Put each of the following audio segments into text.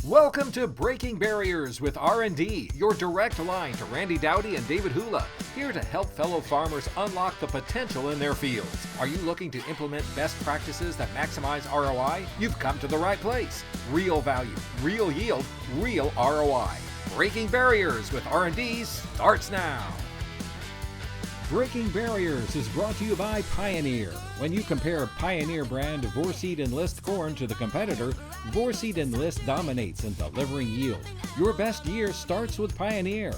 Welcome to Breaking Barriers with R&D, your direct line to Randy Dowdy and David Hula, here to help fellow farmers unlock the potential in their fields. Are you looking to implement best practices that maximize ROI? You've come to the right place. Real value, real yield, real ROI. Breaking Barriers with R&D starts now. Breaking Barriers is brought to you by Pioneer. When you compare Pioneer brand Vorseed Enlist corn to the competitor, Vorseed Enlist dominates in delivering yield. Your best year starts with Pioneer.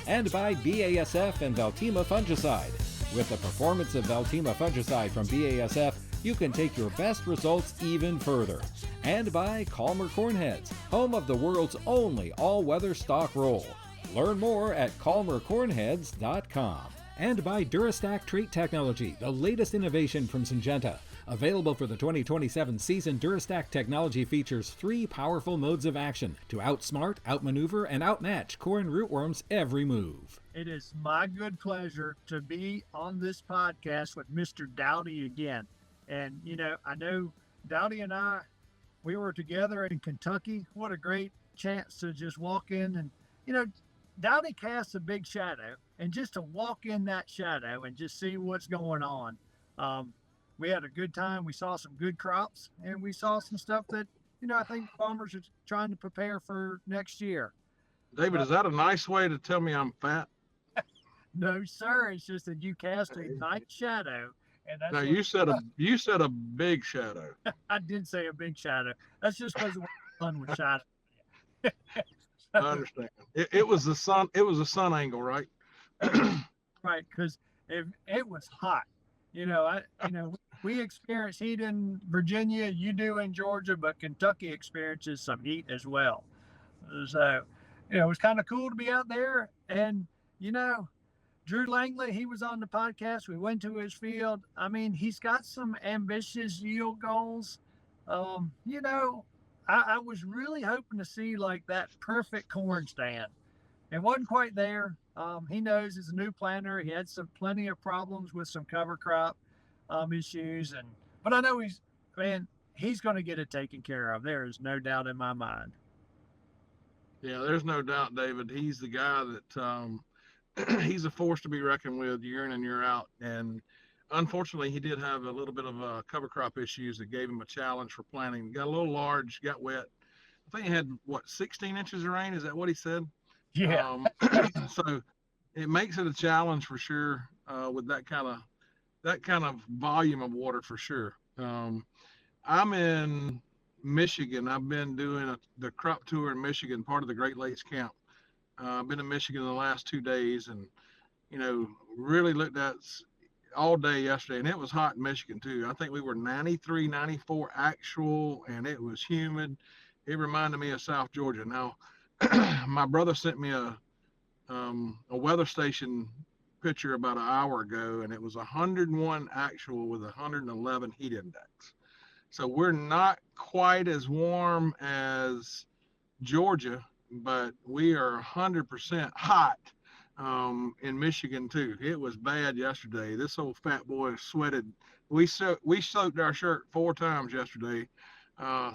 And by BASF and Veltima fungicide. With the performance of Veltima fungicide from BASF, you can take your best results even further. And by Calmer Cornheads, home of the world's only all-weather stock roll. Learn more at calmercornheads.com. And by Durastack Trait Technology, the latest innovation from Syngenta. Available for the 2027 season, Durastack technology features 3 powerful modes of action to outsmart, outmaneuver, and outmatch corn rootworms every move. It is my good pleasure to be on this podcast with Mr. Dowdy again. And, I know Dowdy and I, we were together in Kentucky. What a great chance to just walk in and, Dowdy casts a big shadow, and just to walk in that shadow and just see what's going on. We had a good time. We saw some good crops, and we saw some stuff that, I think farmers are trying to prepare for next year. David, is that a nice way to tell me I'm fat? No, sir. It's just that you cast a nice shadow. And that's now you said a big shadow. I did say a big shadow. That's just because it was fun with shadow. I understand. It was the sun. It was a sun angle, right? Right, because it was hot. We experience heat in Virginia. You do in Georgia, but Kentucky experiences some heat as well. So, it was kind of cool to be out there. And Drew Langley, he was on the podcast. We went to his field. I mean, he's got some ambitious yield goals. I was really hoping to see like that perfect corn stand. It wasn't quite there. He knows he's a new planter. He had plenty of problems with some cover crop issues, but I know he's going to get it taken care of. There is no doubt in my mind. Yeah, there's no doubt, David. He's the guy that he's a force to be reckoned with year in and year out. And unfortunately, he did have a little bit of cover crop issues that gave him a challenge for planting. Got a little large, got wet. I think he had 16 inches of rain. Is that what he said? Yeah. So it makes it a challenge for sure with that kind of volume of water for sure. I'm in Michigan. I've been doing the crop tour in Michigan, part of the Great Lakes Camp. I've been in Michigan the last 2 days, and really looked at all day yesterday, and it was hot in Michigan too. I think we were 93, 94 actual, and it was humid. It reminded me of South Georgia. Now, my brother sent me a weather station picture about an hour ago, and it was 101 actual with 111 heat index. So we're not quite as warm as Georgia, but we are 100% hot in Michigan too. It was bad yesterday. This old fat boy sweated. We soaked our shirt 4 times yesterday,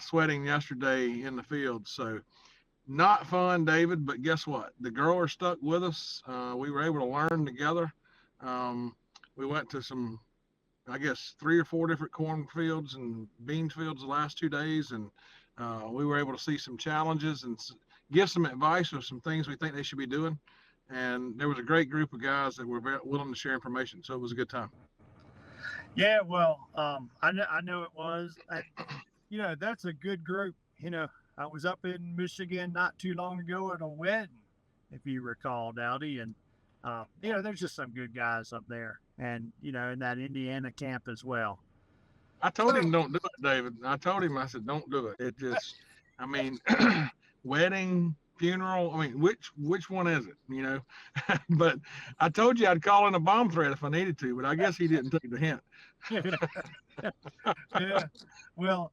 sweating yesterday in the field. So not fun, David, but guess what? The growers stuck with us. We were able to learn together. We went to some, I guess, 3 or 4 different corn fields and bean fields the last 2 days, and we were able to see some challenges and give some advice of some things we think they should be doing. And there was a great group of guys that were very willing to share information, so it was a good time. Yeah, well, I know it was. That's a good group. I was up in Michigan not too long ago at a wedding, if you recall, Dowdy, and there's just some good guys up there, and in that Indiana camp as well. I told him don't do it, David. I told him, I said, don't do it. It just, wedding, funeral. Which one is it? But I told you I'd call in a bomb threat if I needed to, but I guess he didn't take the hint. Yeah. Well,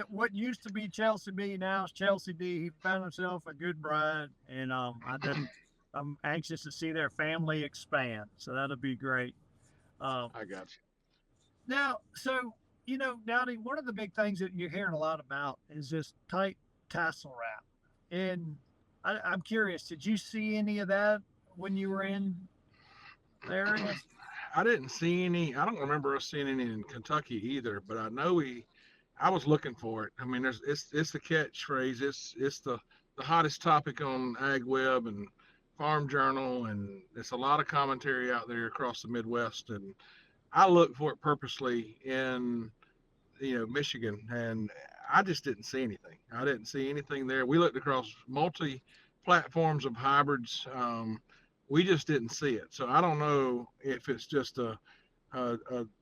what used to be Chelsea B now is Chelsea D. He found himself a good bride, and I'm anxious to see their family expand. So that'll be great. I got you. Now, so Dowdy, one of the big things that you're hearing a lot about is this tight tassel wrap. And I'm curious, did you see any of that when you were in the area? I didn't see any. I don't remember us seeing any in Kentucky either, but I know I was looking for it. I mean, it's the catchphrase. It's the hottest topic on AgWeb and Farm Journal, and it's a lot of commentary out there across the Midwest. And I looked for it purposely in Michigan, and I just didn't see anything. I didn't see anything there. We looked across multi platforms of hybrids. We just didn't see it. So I don't know if it's just a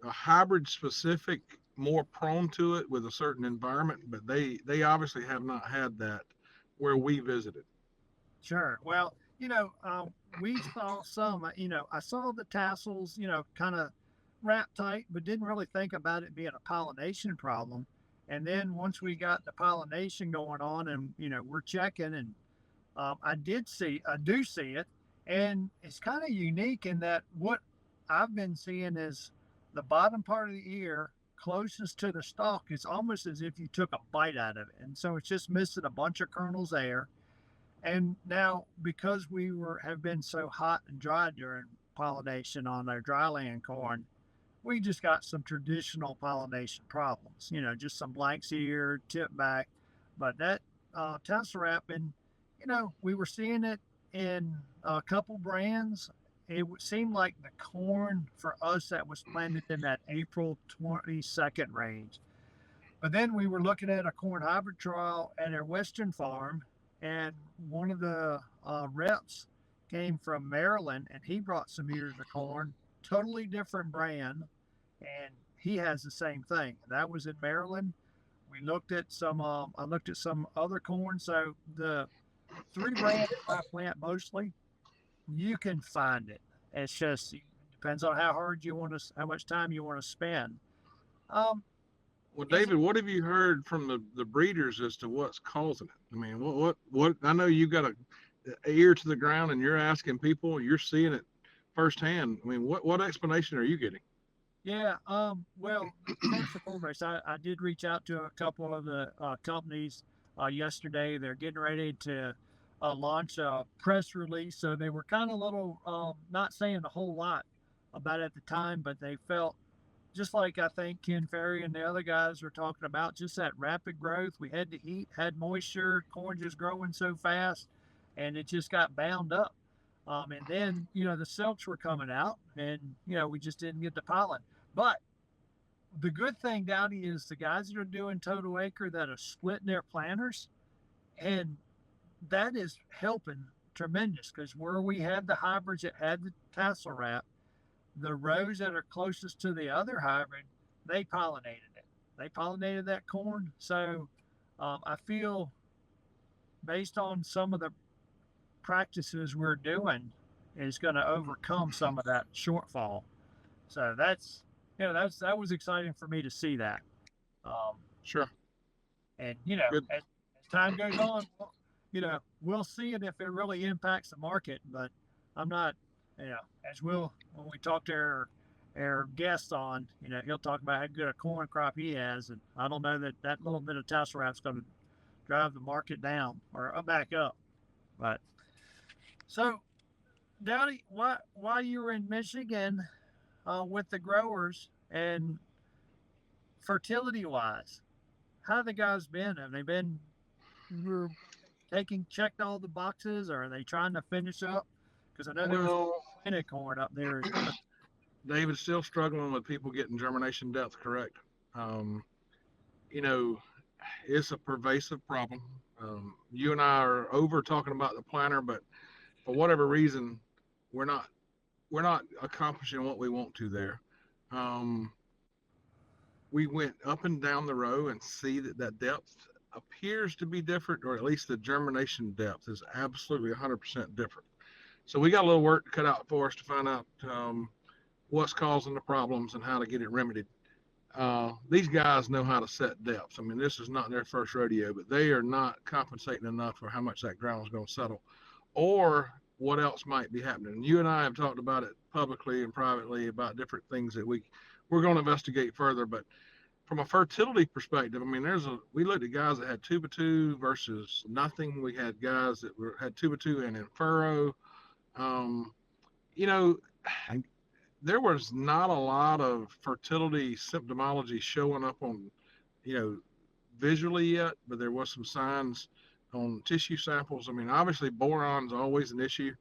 hybrid specific, more prone to it with a certain environment, but they obviously have not had that where we visited. Sure. Well, we saw some, I saw the tassels, kind of wrapped tight, but didn't really think about it being a pollination problem. And then once we got the pollination going on and, we're checking and I do see it. And it's kind of unique in that what I've been seeing is the bottom part of the ear closest to the stalk is almost as if you took a bite out of it. And so it's just missing a bunch of kernels there. And now because have been so hot and dry during pollination on our dryland corn, we just got some traditional pollination problems, just some blanks here, tip back. But that tassel wrap, and, we were seeing it in a couple brands. It would seem like the corn for us that was planted in that April 22nd range. But then we were looking at a corn hybrid trial at our Western farm, and one of the reps came from Maryland, and he brought some ears of corn, totally different brand, and he has the same thing. That was in Maryland. We looked at some. I looked at some other corn. So the three brands I plant mostly, you can find it. It's just it depends on how hard you want to, how much time you want to spend. Well, David, what have you heard from the breeders as to what's causing it? I mean, what? I know you got a ear to the ground and you're asking people, you're seeing it firsthand. I mean, what explanation are you getting? Yeah. Well, first and foremost, I did reach out to a couple of the companies yesterday. They're getting ready to launch a press release. So they were kind of little, not saying a whole lot about it at the time, but they felt just like I think Ken Ferry and the other guys were talking about, just that rapid growth. We had the heat, had moisture, corn just growing so fast, and it just got bound up. And then, the silks were coming out, and, we just didn't get the pollen. But the good thing, Dowdy, is the guys that are doing total acre that are splitting their planters, and that is helping tremendous, because where we had the hybrids that had the tassel wrap, the rows that are closest to the other hybrid, they pollinated it. They pollinated that corn. So I feel based on some of the practices we're doing is going to overcome some of that shortfall. So that was exciting for me to see that. Sure. And, as time goes on, we'll see it if it really impacts the market, but I'm not, when we talk to our guests on, he'll talk about how good a corn crop he has. And I don't know that little bit of tassel wrap's going to drive the market down or back up. But so, Dowdy, while you were in Michigan with the growers and fertility wise, how have the guys been? Have they been checked all the boxes, or are they trying to finish up? Because I know there was plenty corn up there. David's still struggling with people getting germination depth correct. It's a pervasive problem. You and I are over talking about the planter, but for whatever reason, we're not accomplishing what we want to there. We went up and down the row and see that depth appears to be different, or at least the germination depth is absolutely 100% different. So we got a little work to cut out for us to find out what's causing the problems and how to get it remedied. These guys know how to set depths. I mean, this is not their first rodeo, but they are not compensating enough for how much that ground is going to settle or what else might be happening. You and I have talked about it publicly and privately about different things that we're going to investigate further. But from a fertility perspective, I mean, we looked at guys that had 2x2 versus nothing. We had guys that had 2x2 and in-furrow. You know, there was not a lot of fertility symptomology showing up on, visually yet, but there was some signs on tissue samples. I mean, obviously boron's always an issue.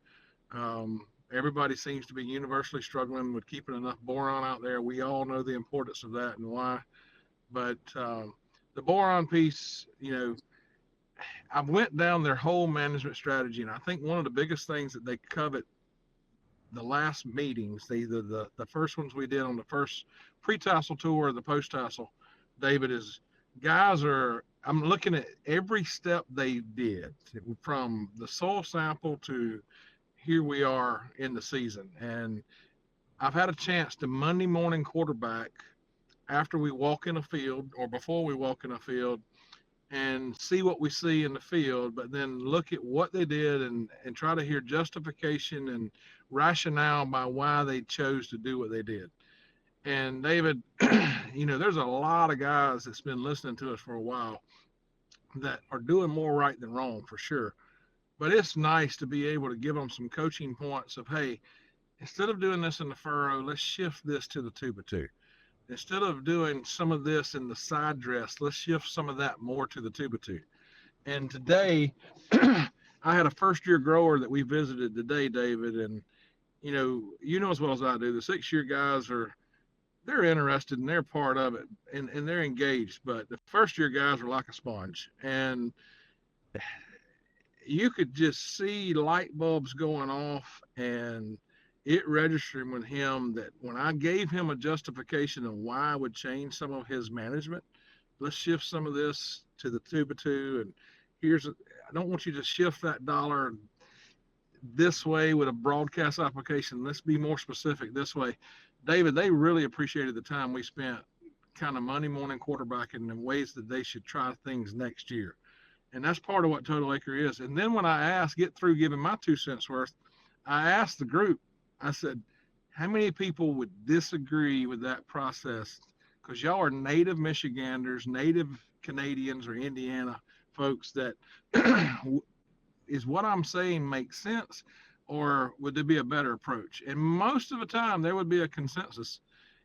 Everybody seems to be universally struggling with keeping enough boron out there. We all know the importance of that and why. But the boron piece, I went down their whole management strategy, and I think one of the biggest things that they covet the last meetings, the first ones we did on the first pre-tassel tour or the post-tassel, David, is I'm looking at every step they did from the soil sample to here we are in the season. And I've had a chance to Monday morning quarterback after we walk in a field or before we walk in a field and see what we see in the field, but then look at what they did and try to hear justification and rationale by why they chose to do what they did. And David, there's a lot of guys that's been listening to us for a while that are doing more right than wrong for sure. But it's nice to be able to give them some coaching points of, hey, instead of doing this in the furrow, let's shift this to the 2x2. Instead of doing some of this in the side dress, let's shift some of that more to the 2x2. And today, I had a first-year grower that we visited today, David, and you know as well as I do, the 6-year guys they're interested and they're part of it and they're engaged, but the first-year guys are like a sponge. And you could just see light bulbs going off and it registered with him that when I gave him a justification of why I would change some of his management, let's shift some of this to the 2x2. And I don't want you to shift that dollar this way with a broadcast application. Let's be more specific this way. David, they really appreciated the time we spent kind of Monday morning quarterbacking in ways that they should try things next year. And that's part of what Total Acre is. And then when I get through giving my 2 cents worth, I asked the group, I said, how many people would disagree with that process? Because y'all are native Michiganders, native Canadians or Indiana folks that is what I'm saying makes sense, or would there be a better approach? And most of the time there would be a consensus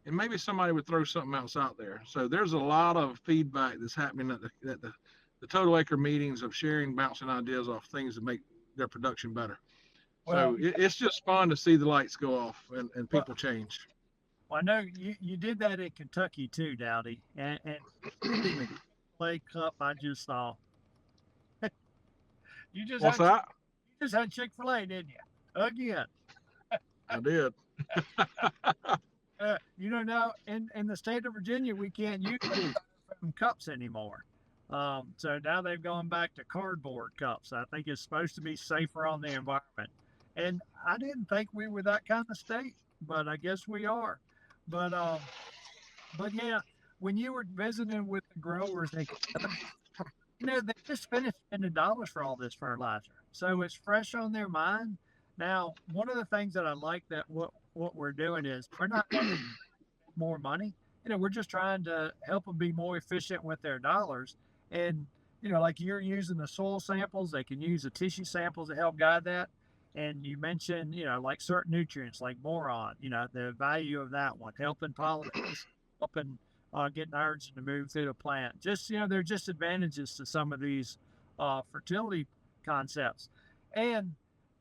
and maybe somebody would throw something else out there. So there's a lot of feedback that's happening at the Total Acre meetings of sharing, bouncing ideas off things that make their production better. So it's just fun to see the lights go off and people change. Well, I know you did that in Kentucky too, Dowdy. And play cup, I just saw. What's that? You just had Chick-fil-A, didn't you? Again. I did. Now in the state of Virginia, we can't use cups anymore. So now they've gone back to cardboard cups. I think it's supposed to be safer on the environment. And I didn't think we were that kind of state, but I guess we are. But yeah, when you were visiting with the growers, they just finished $10 for all this fertilizer. So it's fresh on their mind. Now, one of the things that I like that what we're doing is we're not getting more money. We're just trying to help them be more efficient with their dollars. And, like you're using the soil samples, they can use the tissue samples to help guide that. And you mentioned, like certain nutrients like boron, the value of that one, helping pollinate, helping get nitrogen to move through the plant. Just, there are just advantages to some of these fertility concepts. And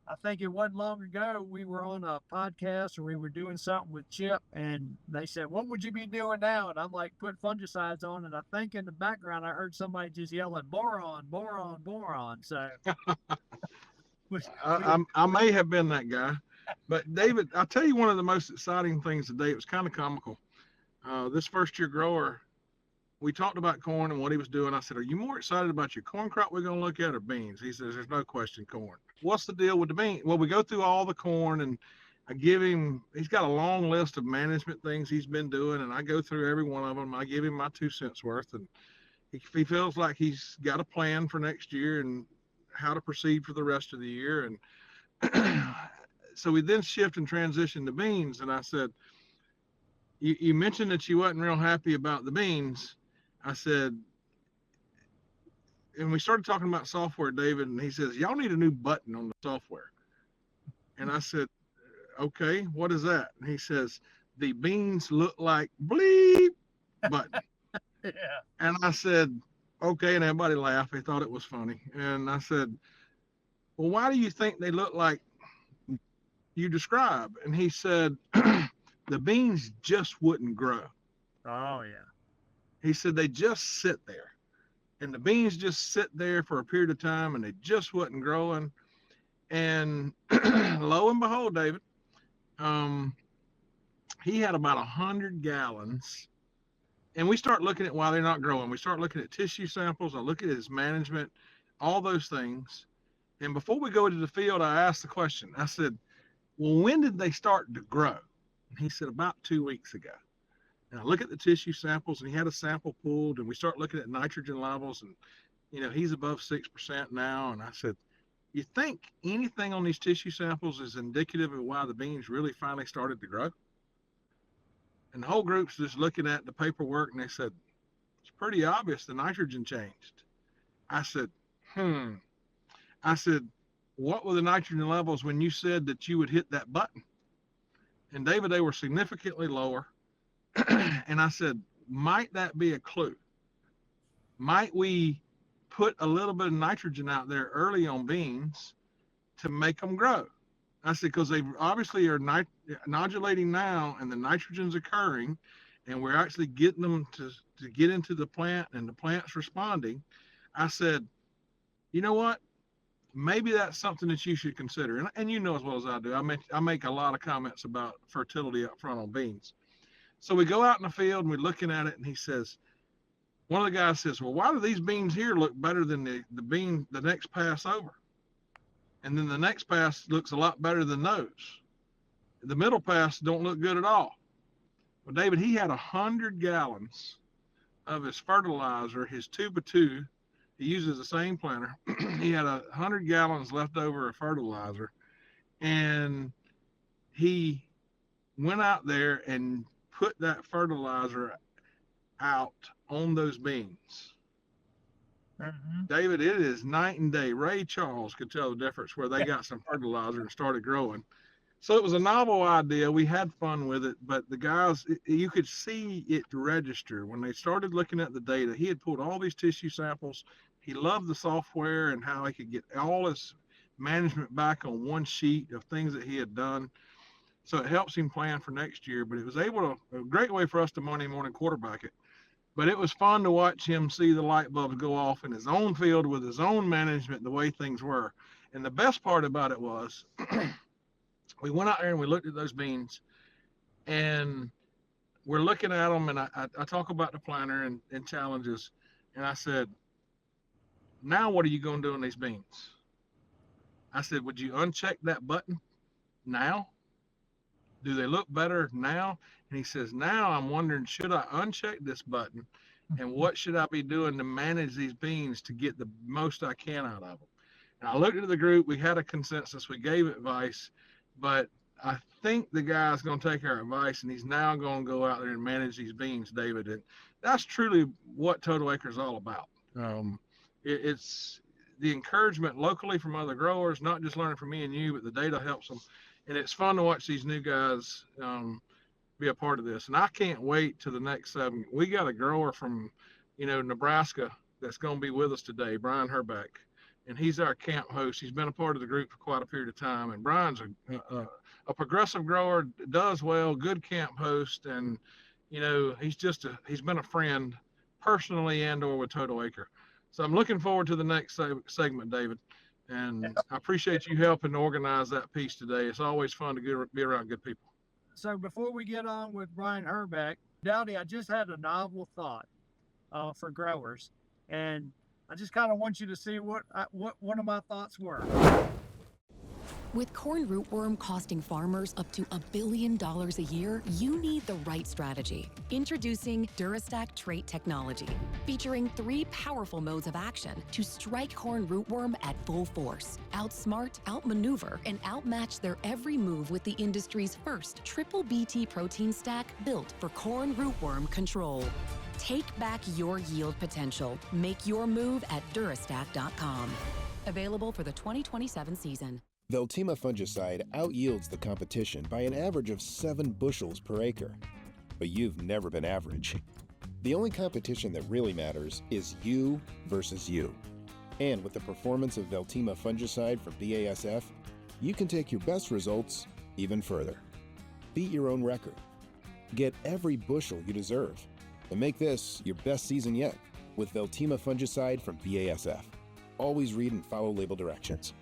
I think it wasn't long ago, we were on a podcast or we were doing something with Chip and they said, what would you be doing now? And I'm like, put fungicides on. And I think in the background, I heard somebody just yelling, boron, boron, boron. So I may have been that guy, but David, I'll tell you one of the most exciting things today. It was kind of comical. This first-year grower, we talked about corn and what he was doing. I said, are you more excited about your corn crop we're going to look at or beans? He says, there's no question corn. What's the deal with the beans? Well, we go through all the corn and I give him, he's got a long list of management things he's been doing, and I go through every one of them. I give him my 2 cents worth, and he feels like he's got a plan for next year and how to proceed for the rest of the year. And so we then shift and transition to beans. And I said, you mentioned that you wasn't real happy about the beans. I said, and we started talking about software, David, and he says, y'all need a new button on the software. And I said, okay, what is that? And he says, the beans look like bleep button. Yeah. And I said, okay, and everybody laughed. They thought it was funny. And I said, well, why do you think they look like you describe? And he said, the beans just wouldn't grow. Oh, yeah. He said they just sit there. And the beans just sit there for a period of time and they just wasn't growing. And lo and behold, David, he had about 100 gallons. And we start looking at why they're not growing. We start looking at tissue samples. I look at his management, all those things. And before we go into the field, I asked the question. I said, well, when did they start to grow? And he said, about 2 weeks ago. And I look at the tissue samples, and he had a sample pulled, and we start looking at nitrogen levels, and, you know, he's above 6% now. And I said, you think anything on these tissue samples is indicative of why the beans really finally started to grow? And the whole group's just looking at the paperwork, and they said, it's pretty obvious the nitrogen changed. I said, I said, what were the nitrogen levels when you said that you would hit that button? And David, they were significantly lower. And I said, might that be a clue? Might we put a little bit of nitrogen out there early on beans to make them grow? I said, because they obviously are nodulating now, and the nitrogen's occurring, and we're actually getting them to get into the plant, and the plant's responding. I said, you know what? Maybe that's something that you should consider. And you know as well as I do, I make a lot of comments about fertility up front on beans. So we go out in the field, and we're looking at it, and he says, one of the guys says, well, why do these beans here look better than the next pass over? And then the next pass looks a lot better than those. The middle pass don't look good at all. Well, David, he had 100 gallons of his fertilizer, his 2x2. He uses the same planter. He had 100 gallons left over of fertilizer. And he went out there and put that fertilizer out on those beans. Mm-hmm. David, it is night and day. Ray Charles could tell the difference where they got some fertilizer and started growing. So it was a novel idea. We had fun with it, but the guys, you could see it register when they started looking at the data. He had pulled all these tissue samples. He loved the software and how he could get all his management back on one sheet of things that he had done. So it helps him plan for next year, but it was a great way for us to Monday morning quarterback it. But it was fun to watch him see the light bulbs go off in his own field with his own management, the way things were. And the best part about it was we went out there and we looked at those beans, and we're looking at them, and I talk about the planter and challenges. And I said, now what are you going to do on these beans? I said, would you uncheck that button now? Do they look better now? And he says, now I'm wondering, should I uncheck this button? And what should I be doing to manage these beans to get the most I can out of them? And I looked at the group. We had a consensus. We gave advice. But I think the guy's going to take our advice, and he's now going to go out there and manage these beans, David. And that's truly what Total Acre is all about. It's the encouragement locally from other growers, not just learning from me and you, but the data helps them. And it's fun to watch these new guys be a part of this. And I can't wait to the next 7. We got a grower from, Nebraska that's going to be with us today, Brian Herbeck. And he's our camp host. He's been a part of the group for quite a period of time. And Brian's a progressive grower, does well, good camp host. And, he's been a friend personally and or with Total Acre. So I'm looking forward to the next segment, David. And I appreciate you helping organize that piece today. It's always fun to be around good people. So before we get on with Brian Herbeck, Dowdy, I just had a novel thought for growers. And I just kind of want you to see what one of my thoughts were. With corn rootworm costing farmers up to $1 billion a year, you need the right strategy. Introducing Durastack trait technology, featuring 3 powerful modes of action to strike corn rootworm at full force, outsmart, outmaneuver, and outmatch their every move with the industry's first triple BT protein stack built for corn rootworm control. Take back your yield potential. Make your move at Durastack.com. Available for the 2027 season. Veltima fungicide outyields the competition by an average of 7 bushels per acre. But you've never been average. The only competition that really matters is you versus you. And with the performance of Veltima fungicide from BASF, you can take your best results even further. Beat your own record. Get every bushel you deserve. And make this your best season yet with Veltima fungicide from BASF. Always read and follow label directions.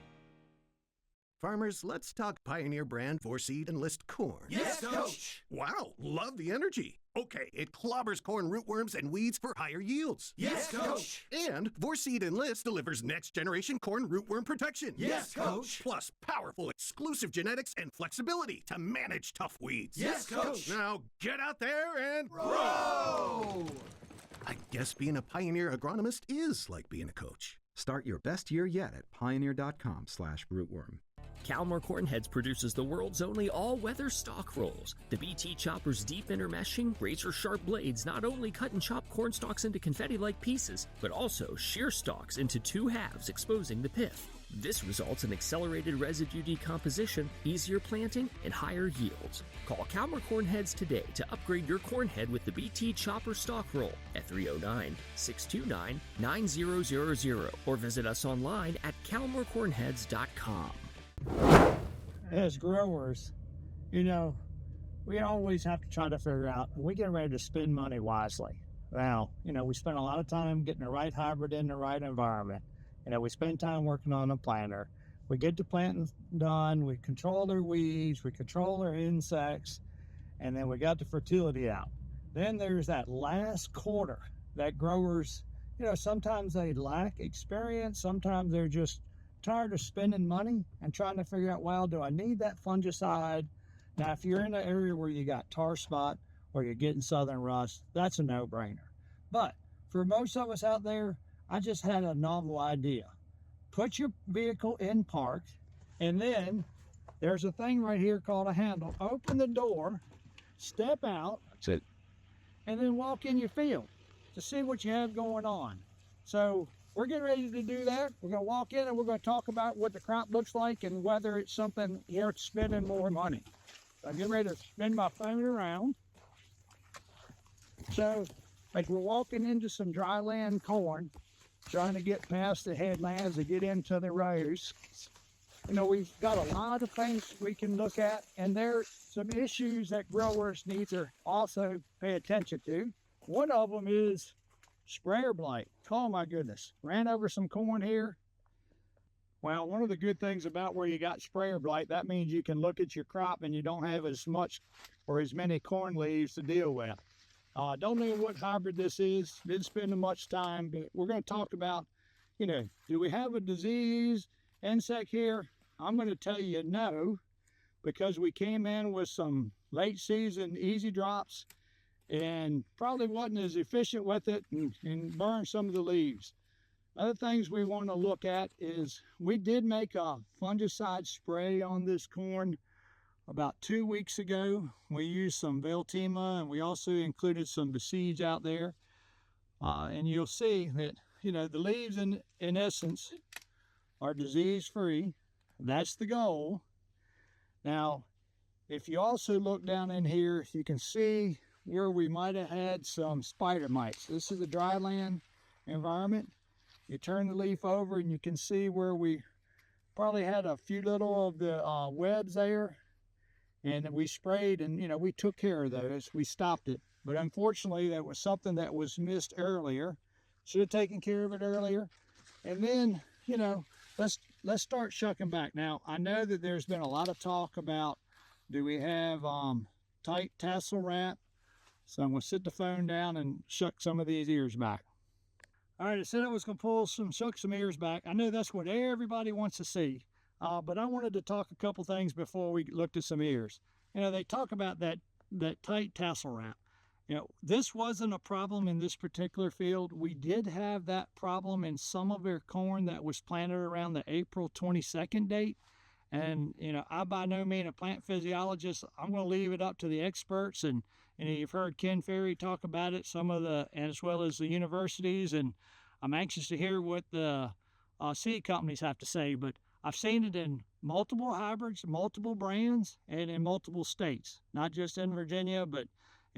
Farmers, let's talk Pioneer brand Vorseed Enlist corn. Yes, Coach! Wow, love the energy. Okay, it clobbers corn rootworms and weeds for higher yields. Yes, Coach! And Vorseed Enlist delivers next-generation corn rootworm protection. Yes, Coach! Plus powerful exclusive genetics and flexibility to manage tough weeds. Yes, Coach! Now get out there and grow! I guess being a Pioneer agronomist is like being a coach. Start your best year yet at pioneer.com/rootworm. Calmar Corn Heads produces the world's only all-weather stalk rolls. The BT Chopper's deep intermeshing, razor-sharp blades not only cut and chop corn stalks into confetti-like pieces, but also shear stalks into 2 halves, exposing the pith. This results in accelerated residue decomposition, easier planting, and higher yields. Call Calmar Corn Heads today to upgrade your corn head with the BT Chopper Stalk Roll at 309-629-9000 or visit us online at calmarcornheads.com. As growers, we always have to try to figure out, are we getting ready to spend money wisely? Well, we spend a lot of time getting the right hybrid in the right environment. We spend time working on a planter. We get the planting done, we control their weeds, we control their insects, and then we got the fertility out. Then there's that last quarter that growers, sometimes they lack experience, sometimes they're just tired of spending money and trying to figure out, well, do I need that fungicide? Now, if you're in an area where you got tar spot or you're getting southern rust, that's a no-brainer. But for most of us out there, I just had a novel idea. Put your vehicle in park, and then there's a thing right here called a handle. Open the door, step out, That's it. and then walk in your field to see what you have going on. So we're getting ready to do that. We're going to walk in and we're going to talk about what the crop looks like and whether it's something worth spending more money. So I'm getting ready to spin my phone around. So, like, we're walking into some dry land corn, trying to get past the headlands to get into the rows. We've got a lot of things we can look at, and there's some issues that growers need to also pay attention to. One of them is sprayer blight. Oh my goodness, ran over some corn here. Well, one of the good things about where you got sprayer blight, that means you can look at your crop and you don't have as much or as many corn leaves to deal with. Don't know what hybrid this is, didn't spend much time, but we're going to talk about, do we have a disease, insect here? I'm going to tell you no, because we came in with some late season easy drops and probably wasn't as efficient with it and burned some of the leaves. Other things we want to look at is we did make a fungicide spray on this corn about 2 weeks ago. We used some Veltima, and we also included some Besiege out there. And you'll see that, the leaves in essence are disease-free. That's the goal. Now, if you also look down in here, you can see where we might have had some spider mites. This is a dry land environment. You turn the leaf over and you can see where we probably had a few little of the webs there. And we sprayed and, we took care of those. We stopped it. But unfortunately, that was something that was missed earlier. Should have taken care of it earlier. And then, let's start shucking back. Now, I know that there's been a lot of talk about, do we have tight tassel wrap? So I'm going to sit the phone down and shuck some of these ears back. All right, I said I was going to shuck some ears back. I know that's what everybody wants to see. But I wanted to talk a couple things before we looked at some ears. They talk about that tight tassel wrap. This wasn't a problem in this particular field. We did have that problem in some of our corn that was planted around the April 22nd date. And, I by no means a plant physiologist. I'm going to leave it up to the experts. And you've heard Ken Ferry talk about it, as well as the universities. And I'm anxious to hear what the seed companies have to say. But I've seen it in multiple hybrids, multiple brands, and in multiple states, not just in Virginia, but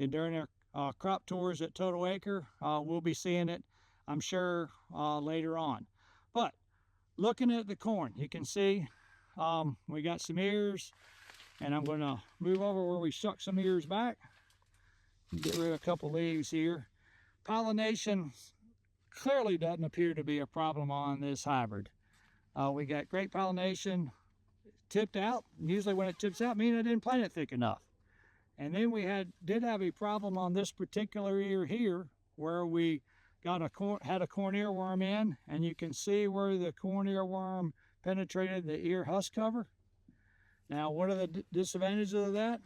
during our crop tours at Total Acre. We'll be seeing it, I'm sure, later on. But looking at the corn, you can see we got some ears, and I'm going to move over where we stuck some ears back. Get rid of a couple leaves here. Pollination clearly doesn't appear to be a problem on this hybrid. We got great pollination, tipped out. Usually when it tips out, means I didn't plant it thick enough. And then we did have a problem on this particular ear here, where we had a corn earworm in, and you can see where the corn earworm penetrated the ear husk cover. Now, what are the disadvantages of that?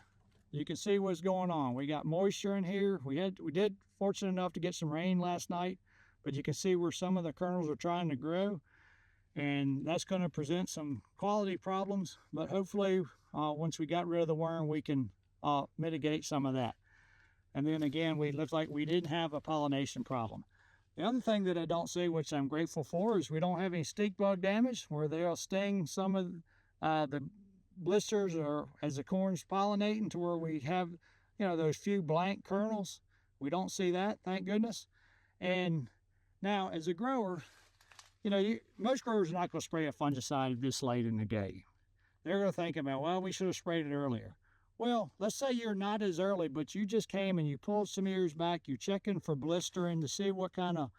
You can see what's going on. We got moisture in here. We did fortunate enough to get some rain last night, but you can see where some of the kernels are trying to grow, and that's going to present some quality problems. But hopefully, once we got rid of the worm, we can mitigate some of that. And then again, we looked like we didn't have a pollination problem. The other thing that I don't see, which I'm grateful for, is we don't have any stink bug damage where they'll sting some of the blisters or as the corn's pollinating, to where we have those few blank kernels. We don't see that, thank goodness. And now as a grower, most growers are not going to spray a fungicide this late in the game. They're going to think about, well, we should have sprayed it earlier. Well, let's say you're not as early, but you just came and you pulled some ears back, you're checking for blistering to see what kind of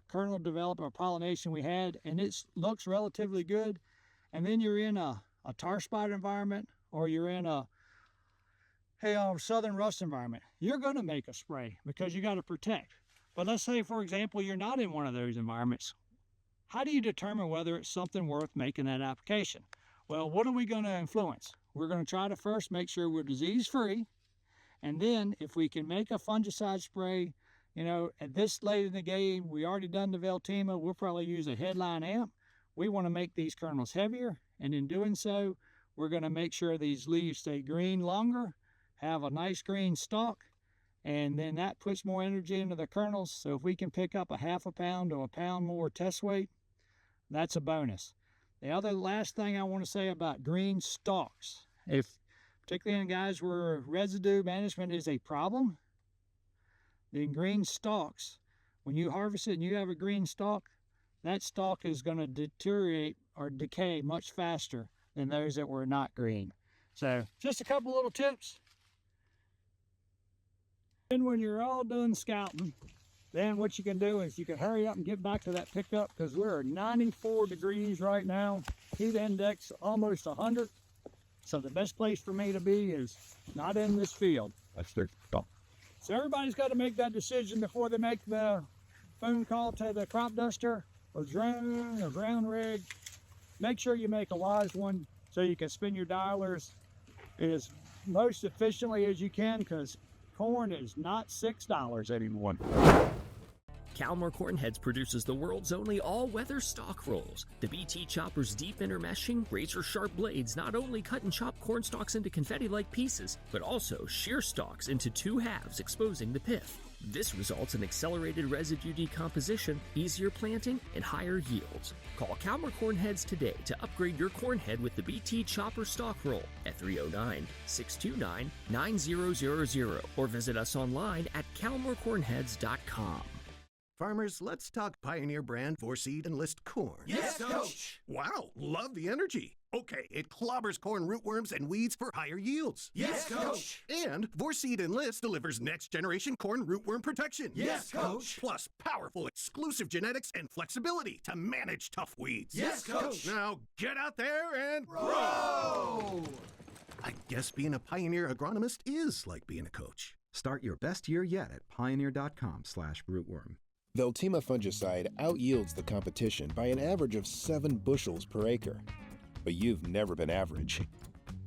kernel development or pollination we had, and it looks relatively good. And then you're in a tar spot environment, or you're in a southern rust environment. You're going to make a spray because you got to protect. But let's say, for example, you're not in one of those environments. How do you determine whether it's something worth making that application? Well, what are we going to influence? We're going to try to first make sure we're disease-free, and then if we can make a fungicide spray, at this late in the game, we already done the Veltima, we'll probably use a headline amp. We want to make these kernels heavier, and in doing so, we're going to make sure these leaves stay green longer, have a nice green stalk, and then that puts more energy into the kernels. So if we can pick up a half a pound or a pound more test weight, that's a bonus. The last thing I want to say about green stalks, particularly in guys where residue management is a problem, then green stalks, when you harvest it and you have a green stalk, that stalk is going to deteriorate or decay much faster than those that were not green. So just a couple little tips. And when you're all done scouting, then what you can do is you can hurry up and get back to that pickup, because we're 94 degrees right now. Heat index almost 100. So the best place for me to be is not in this field. That's their thought. So everybody's got to make that decision before they make the phone call to the crop duster or drone or ground rig. Make sure you make a wise one so you can spin your dialers as most efficiently as you can, because corn is not $6 anymore. Calmar Corn Heads produces the world's only all-weather stalk rolls. The BT chopper's deep intermeshing, razor-sharp blades not only cut and chop corn stalks into confetti-like pieces, but also shear stalks into two halves, exposing the pith. This results in accelerated residue decomposition, easier planting, and higher yields. Call Calmar Corn Heads today to upgrade your corn head with the BT Chopper Stalk Roll at 309-629-9000 or visit us online at calmarcornheads.com. Farmers, let's talk Pioneer brand 4-seed Enlist corn. Yes, Coach. Wow, love the energy. Okay, it clobbers corn rootworms and weeds for higher yields. Yes, Coach. And 4-seed Enlist delivers next-generation corn rootworm protection. Yes, Coach. Plus powerful exclusive genetics and flexibility to manage tough weeds. Yes, Coach. Now get out there and grow! I guess being a Pioneer agronomist is like being a coach. Start your best year yet at pioneer.com/rootworm. Veltima fungicide outyields the competition by an average of 7 bushels per acre. but you've never been average.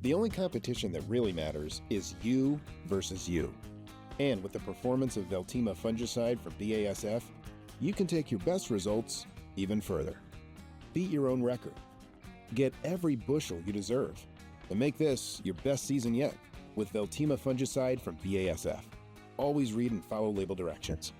The only competition that really matters is you versus you. And with the performance of Veltima fungicide from BASF, you can take your best results even further. Beat your own record. Get every bushel you deserve. And make this your best season yet with Veltima fungicide from BASF. Always read and follow label directions.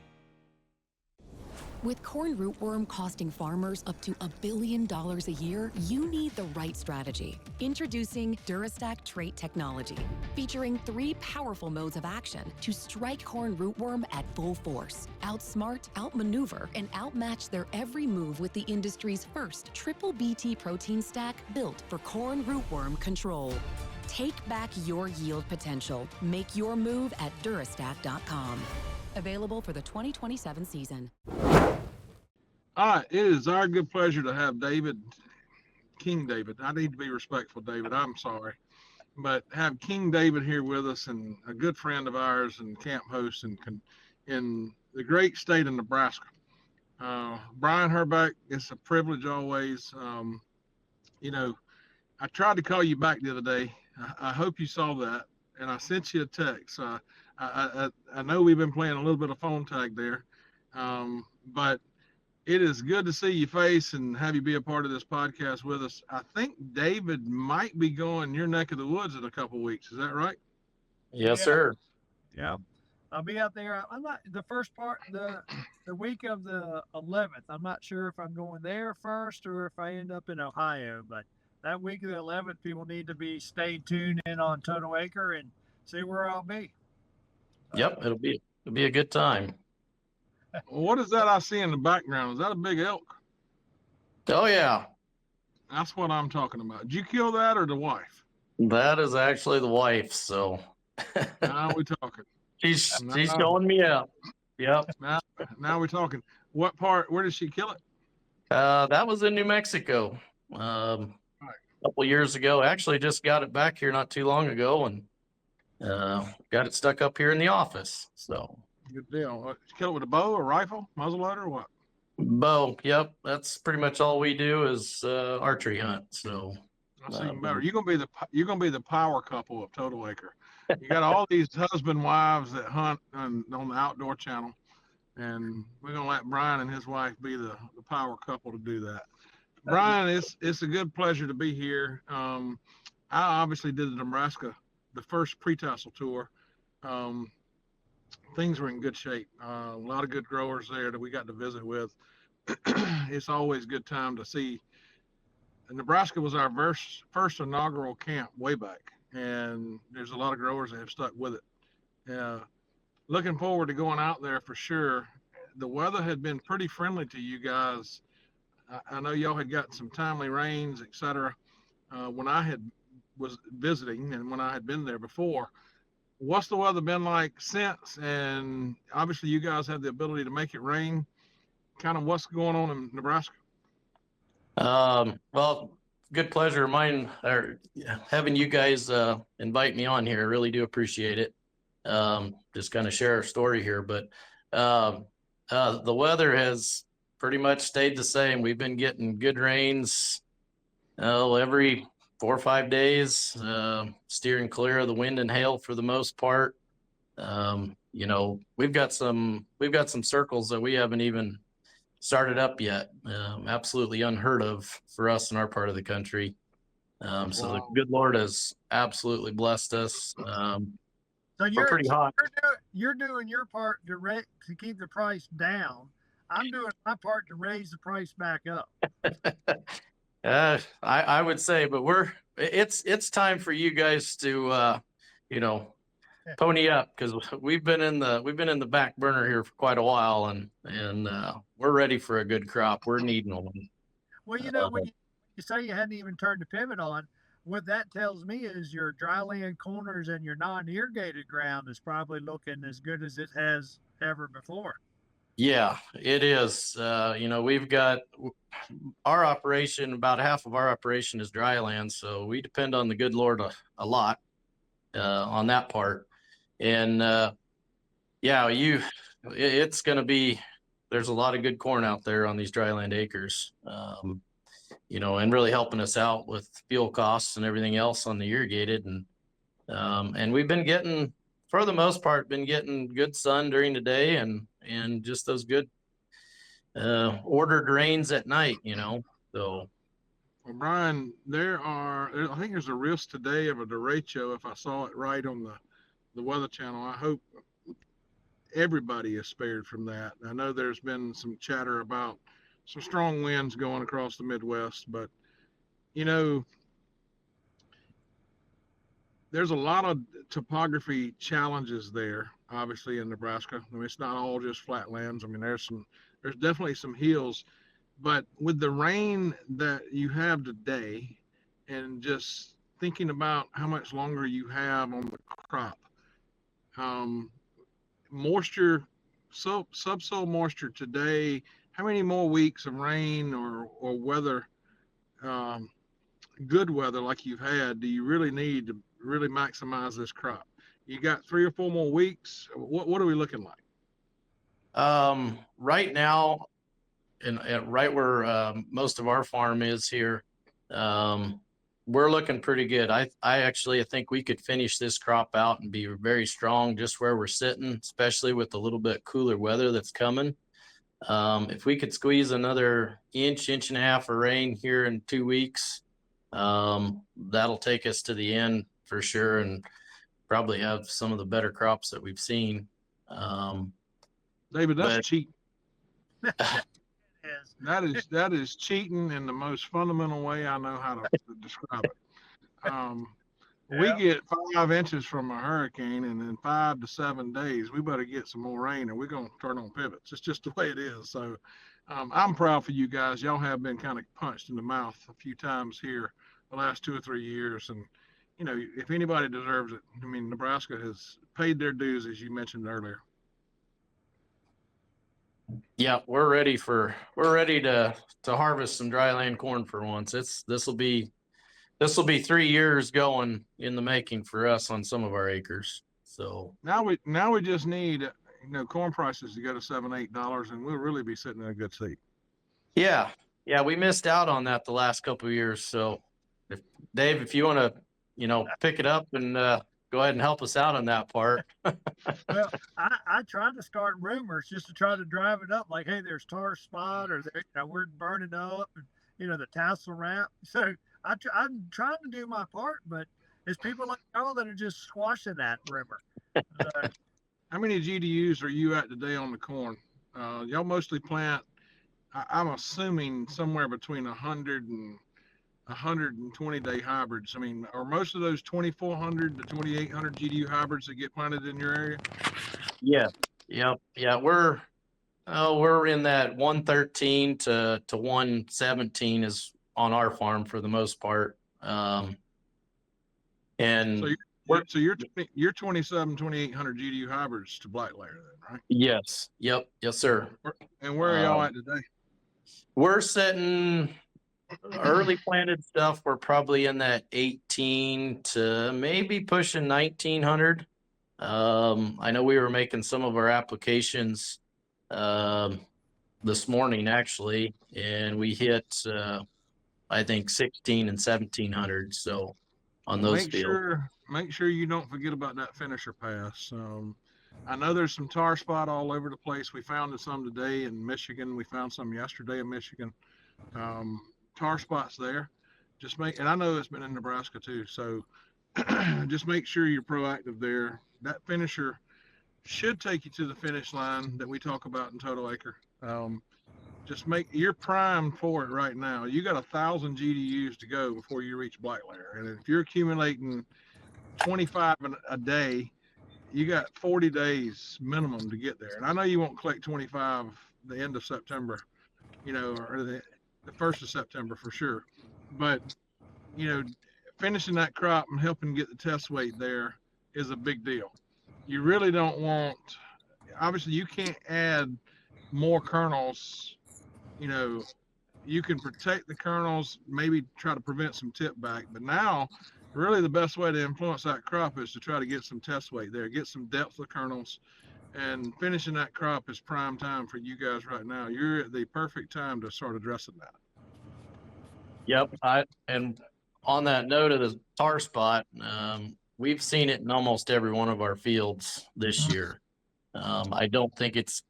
With corn rootworm costing farmers up to $1 billion a year, you need the right strategy. Introducing Durastack trait technology, featuring 3 powerful modes of action to strike corn rootworm at full force, outsmart, outmaneuver, and outmatch their every move with the industry's first triple BT protein stack built for corn rootworm control. Take back your yield potential. Make your move at Durastack.com. Available for the 2027 season. All right, it is our good pleasure to have King David. I need to be respectful, David. I'm sorry. But have King David here with us, and a good friend of ours and camp host in the great state of Nebraska. Brian Herbeck, it's a privilege always. I tried to call you back the other day. I hope you saw that, and I sent you a text. I know we've been playing a little bit of phone tag there, but it is good to see your face and have you be a part of this podcast with us. I think David might be going your neck of the woods in a couple of weeks. Is that right? Yes, sir. Yeah. I'll be out there. I'm not the first part, the week of the 11th. I'm not sure if I'm going there first or if I end up in Ohio, but that week of the 11th, people need to stay tuned in on Total Acre and see where I'll be. Yep, it'll be a good time. What is that I see in the background? Is that a big elk? Oh yeah, that's what I'm talking about. Did you kill that or the wife? That is actually the wife. So now we're talking. She's showing me up. Yep. Now we're talking. What part? Where did she kill it? That was in New Mexico. A couple years ago. Actually, just got it back here not too long ago, and got it stuck up here in the office. So good deal. Kill it with a bow, a rifle, muzzleloader, or what? Bow. Yep, that's pretty much all we do is archery hunt. So that's even better. You're gonna be the power couple of Total Acre. You got all these husband wives that hunt on the outdoor channel, and we're gonna let Brian and his wife be the power couple to do that. Brian, it's a good pleasure to be here. I obviously did the Nebraska, the first pre-tassel tour. Things were in good shape. A lot of good growers there that we got to visit with. It's always a good time to see. Nebraska was our first inaugural camp way back, and there's a lot of growers that have stuck with it. Looking forward to going out there for sure. The weather had been pretty friendly to you guys. I know y'all had got some timely rains, etc. When I was visiting and when I had been there before. What's the weather been like since? And obviously you guys have the ability to make it rain. Kind of what's going on in Nebraska? Well, good pleasure of mine having you guys invite me on here. I really do appreciate it. Just kind of share our story here, but the weather has pretty much stayed the same. We've been getting good rains every 4 or 5 days, steering clear of the wind and hail for the most part. We've got some circles that we haven't even started up yet. Absolutely unheard of for us in our part of the country. So the good Lord has absolutely blessed us. So we're pretty hot. You're doing your part to keep the price down. I'm doing my part to raise the price back up. I would say, but it's time for you guys to pony up, because we've been in the back burner here for quite a while, and we're ready for a good crop. We're needing one. Well, when you say you hadn't even turned the pivot on, what that tells me is your dryland corners and your non-irrigated ground is probably looking as good as it has ever before. Yeah, it is. We've got our operation, about half of our operation is dry land. So we depend on the good Lord a lot on that part. And it's going to be, there's a lot of good corn out there on these dry land acres. and really helping us out with fuel costs and everything else on the irrigated. And we've been getting, for the most part, good sun during the day and just those good ordered rains at night, so. Well, Brian, I think there's a risk today of a derecho, if I saw it right on the Weather Channel. I hope everybody is spared from that. I know there's been some chatter about some strong winds going across the Midwest, but there's a lot of topography challenges there, obviously, in Nebraska. I mean, it's not all just flatlands. I mean, there's definitely some hills, but with the rain that you have today and just thinking about how much longer you have on the crop, moisture, subsoil moisture today, how many more weeks of rain or weather, good weather like you've had, do you really need to really maximize this crop? You got 3 or 4 more weeks. What are we looking like? Right now, and right where most of our farm is here, we're looking pretty good. I actually think we could finish this crop out and be very strong just where we're sitting, especially with a little bit cooler weather that's coming. If we could squeeze another inch and a half of rain here in 2 weeks, that'll take us to the end for sure, and probably have some of the better crops that we've seen. David, that's cheating. That is cheating in the most fundamental way I know how to describe it. We get 5 inches from a hurricane, and in 5 to 7 days, we better get some more rain, and we're going to turn on pivots. It's just the way it is. So I'm proud for you guys. Y'all have been kind of punched in the mouth a few times here the last 2 or 3 years. And, if anybody deserves it, I mean, Nebraska has paid their dues, as you mentioned earlier. Yeah, we're ready to harvest some dryland corn for once. This will be 3 years going in the making for us on some of our acres. So now we just need corn prices to go to $7-8, and we'll really be sitting in a good seat. Yeah, we missed out on that the last couple of years. So Dave, if you want to pick it up and go ahead and help us out on that part. Well, I tried to start rumors just to try to drive it up, like, hey, there's tar spot, or we're burning up, and the tassel wrap. So I'm trying to do my part, but it's people like y'all that are just squashing that rumor. How many GDUs are you at today on the corn? Y'all mostly plant, I'm assuming, somewhere between 100 and 120-day hybrids. I mean, are most of those 2,400 to 2,800 GDU hybrids that get planted in your area? Yeah. We're in that 113 to 117 is on our farm for the most part. And so you're 27, 2,800 GDU hybrids to black layer then, right? Yes. Yep. Yes, sir. And where are y'all at today? We're sitting early planted stuff. We're probably in that 18 to maybe pushing 1,900. I know we were making some of our applications this morning actually, and we hit I think 16 and 1,700. So on those fields. Make sure you don't forget about that finisher pass. I know there's some tar spot all over the place. We found some today in Michigan. We found some yesterday in Michigan. Tar spots there. And I know it's been in Nebraska too. So just make sure you're proactive there. That finisher should take you to the finish line that we talk about in Total Acre. You're primed for it right now. You got 1,000 GDUs to go before you reach black layer. And if you're accumulating 25 a day, you got 40 days minimum to get there. And I know you won't collect 25 the end of September, or the 1st of September for sure. But, finishing that crop and helping get the test weight there is a big deal. You really don't want, obviously you can't add more kernels. You can protect the kernels, maybe try to prevent some tip back. But now, really the best way to influence that crop is to try to get some test weight there, get some depth of kernels, and finishing that crop is prime time for you guys right now. You're at the perfect time to start addressing that. Yep. And on that note of the tar spot, we've seen it in almost every one of our fields this year. I don't think it's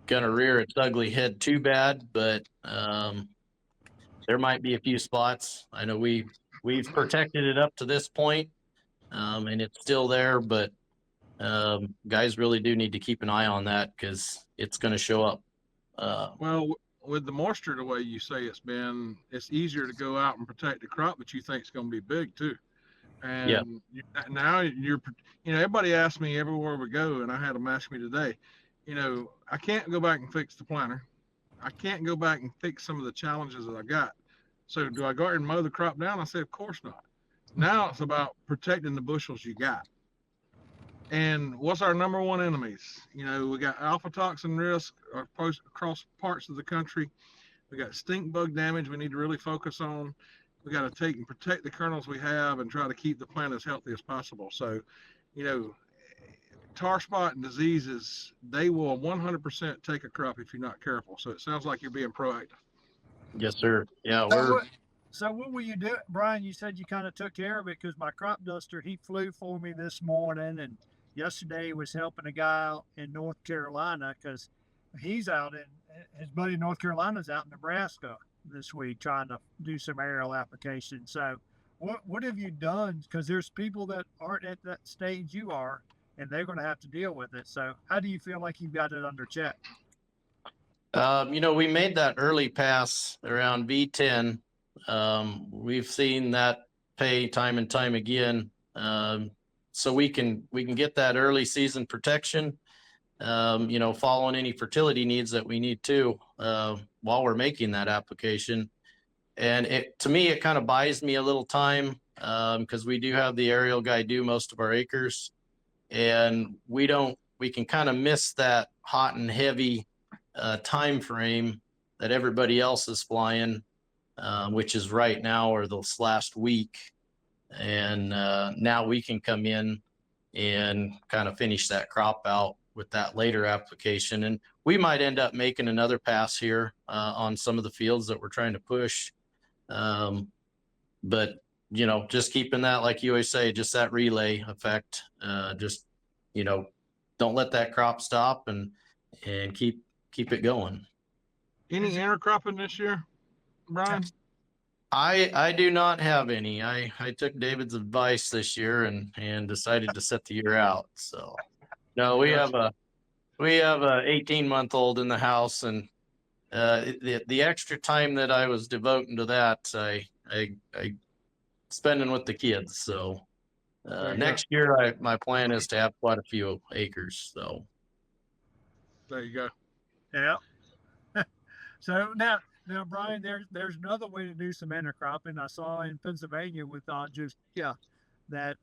going to rear its ugly head too bad, but there might be a few spots. I know we've protected it up to this point, and it's still there, but guys really do need to keep an eye on that because it's going to show up. Well, with the moisture the way you say it's been, it's easier to go out and protect the crop that you think is going to be big too. And now everybody asks me everywhere we go, and I had them ask me today, I can't go back and fix the planter. I can't go back and fix some of the challenges that I got. So do I go out and mow the crop down? I said, of course not. Now it's about protecting the bushels you got. And what's our number one enemies? We got alpha toxin risk across parts of the country. We got stink bug damage we need to really focus on. We got to take and protect the kernels we have and try to keep the plant as healthy as possible. So, tar spot and diseases, they will 100% take a crop if you're not careful. So it sounds like you're being proactive. Yes, sir. Yeah, So what will you do, Brian? You said you kind of took care of it because my crop duster, he flew for me this morning, and yesterday he was helping a guy out in North Carolina because he's out his buddy in North Carolina's out in Nebraska this week trying to do some aerial application. So what have you done? Because there's people that aren't at that stage you are, and they're going to have to deal with it. So how do you feel like you've got it under check? We made that early pass around V10. We've seen that pay time and time again. So we can get that early season protection, following any fertility needs that we need to, while we're making that application. And to me, it kind of buys me a little time, because we do have the aerial guy do most of our acres, and we can kind of miss that hot and heavy time frame that everybody else is flying, which is right now or this last week. And now we can come in and kind of finish that crop out with that later application. And we might end up making another pass here on some of the fields that we're trying to push. But, just keeping that, like you always say, just that relay effect, don't let that crop stop and keep it going. Any intercropping this year, Brian? I do not have any. I took David's advice this year and decided to set the year out. So no, we have a 18-month-old in the house, and the extra time that I was devoting to that, I spending with the kids. So next year, my plan is to have quite a few acres. So there you go. Yeah. So now, Brian, there's another way to do some intercropping. I saw in Pennsylvania with that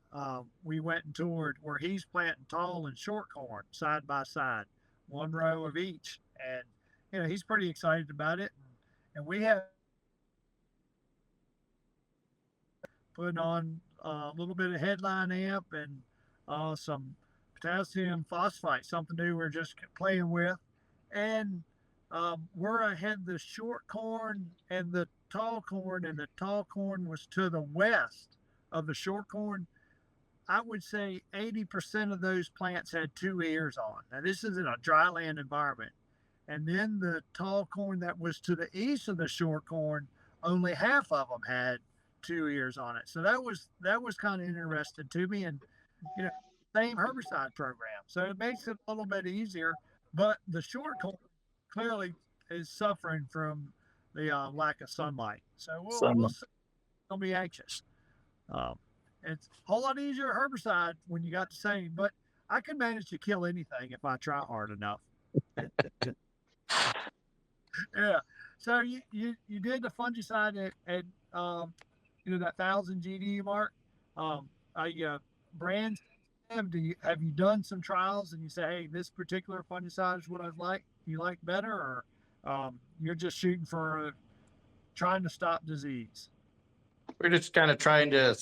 we went and toured where he's planting tall and short corn side by side, one row of each, and he's pretty excited about it. And we have put on a little bit of headline amp and some potassium phosphate, something new we're just playing with, and we're ahead the short corn and the tall corn, and the tall corn was to the west of the short corn. I would say 80% of those plants had 2 ears on. Now this is in a dry land environment. And then the tall corn that was to the east of the short corn, only half of them had 2 ears on it. So that was kind of interesting to me. And same herbicide program, so it makes it a little bit easier. But the short corn clearly is suffering from the lack of sunlight. So we'll be anxious. It's a whole lot easier herbicide when you got the same, but I can manage to kill anything if I try hard enough. Yeah. So you did the fungicide at that 1,000 GD mark. Brands, have you done some trials and you say, hey, this particular fungicide is what you like better, or you're just shooting for trying to stop disease? We're just kind of trying to